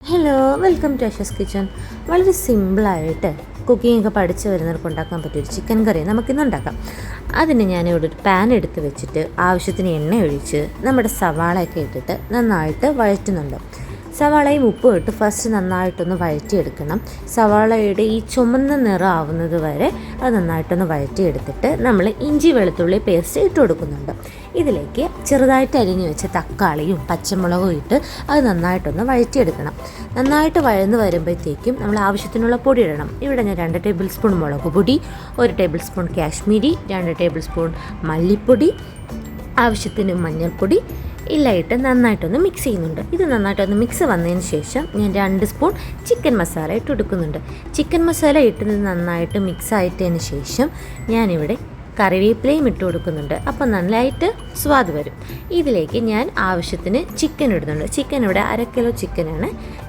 Hello, welcome to Asha's kitchen. വളരെ സിമ്പിളായിട്ട് cooking ഒക്കെ പഠിച്ച് വരുന്നവർക്ക് ഉണ്ടാക്കാൻ പറ്റിയൊരു ചിക്കൻ കറി നമുക്കിന്ന് ഉണ്ടാക്കാം. അതിന് ഞാനിവിടെ ഒരു പാൻ എടുത്ത് വെച്ചിട്ട് ആവശ്യത്തിന് എണ്ണ ഒഴിച്ച് നമ്മുടെ സവാളയൊക്കെ ഇട്ടിട്ട് നന്നായിട്ട് വഴറ്റുന്നുണ്ട്. സവാളയും ഉപ്പും ഇട്ട് ഫസ്റ്റ് നന്നായിട്ടൊന്ന് വഴറ്റിയെടുക്കണം. സവാളയുടെ ഈ ചുമന്ന നിറം ആവുന്നത് വരെ അത് നന്നായിട്ടൊന്ന് വഴറ്റിയെടുത്തിട്ട് നമ്മൾ ഇഞ്ചി വെളുത്തുള്ളി പേസ്റ്റ് ഇട്ട് കൊടുക്കുന്നുണ്ട്. ഇതിലേക്ക് ചെറുതായിട്ട് അരിഞ്ഞു വെച്ച തക്കാളിയും പച്ചമുളകും ഇട്ട് അത് നന്നായിട്ടൊന്ന് വഴറ്റിയെടുക്കണം. നന്നായിട്ട് വഴന്ന് വരുമ്പോഴത്തേക്കും നമ്മൾ ആവശ്യത്തിനുള്ള പൊടി ഇടണം. ഇവിടെ ഞാൻ 2 ടേബിൾ സ്പൂൺ മുളക് പൊടി, 1 table spoon Kashmiri, 2 table spoon മല്ലിപ്പൊടി, ആവശ്യത്തിന് മഞ്ഞൾപ്പൊടി എല്ലാം ഇട്ട് നന്നായിട്ടൊന്ന് മിക്സ് ചെയ്യുന്നുണ്ട്. ഇത് നന്നായിട്ടൊന്ന് മിക്സ് വന്നതിന് ശേഷം ഞാൻ 2 സ്പൂൺ ചിക്കൻ മസാല ഇട്ട് കൊടുക്കുന്നുണ്ട്. ചിക്കൻ മസാല ഇട്ടത് നന്നായിട്ട് മിക്സ് ആയിട്ടതിന് ശേഷം ഞാനിവിടെ കറിവേപ്പിലയും ഇട്ട് കൊടുക്കുന്നുണ്ട്. അപ്പോൾ നല്ലതായിട്ട് സ്വാദ് വരും. ഇതിലേക്ക് ഞാൻ ആവശ്യത്തിന് ചിക്കൻ ഇടുന്നുണ്ട്. ചിക്കൻ ഇവിടെ 1/2 കിലോ ചിക്കനാണ്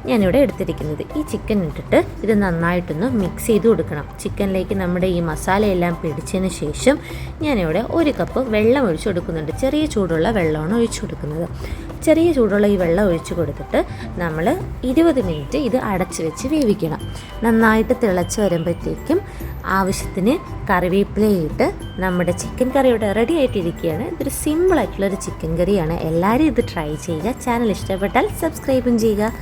ഞാനിവിടെ എടുത്തിരിക്കുന്നത്. ഈ ചിക്കൻ ഇട്ടിട്ട് ഇത് നന്നായിട്ടൊന്ന് മിക്സ് ചെയ്ത് കൊടുക്കണം. ചിക്കനിലേക്ക് നമ്മുടെ ഈ മസാലയെല്ലാം പിടിച്ചതിന് ശേഷം ഞാനിവിടെ 1 കപ്പ് വെള്ളം ഒഴിച്ച് കൊടുക്കുന്നുണ്ട്. ചെറിയ ചൂടുള്ള വെള്ളമാണ് ഒഴിച്ചു കൊടുക്കുന്നത്. ചെറിയ ചൂടുള്ള ഈ വെള്ളം ഒഴിച്ച് കൊടുത്തിട്ട് നമ്മൾ 20 മിനിറ്റ് ഇത് അടച്ച് വെച്ച് വേവിക്കണം. നന്നായിട്ട് തിളച്ച് വരുമ്പോഴത്തേക്കും ആവശ്യത്തിന് കറിവേപ്പിലയിട്ട് നമ്മുടെ ചിക്കൻ കറി ഇവിടെ റെഡി ആയിട്ടിരിക്കുകയാണ്. ഇതൊരു സിമ്പിളായിട്ടുള്ളൊരു ചിക്കൻ കറിയാണ്. എല്ലാവരും ഇത് ട്രൈ ചെയ്യുക. ചാനൽ ഇഷ്ടപ്പെട്ടാൽ സബ്സ്ക്രൈബും ചെയ്യുക.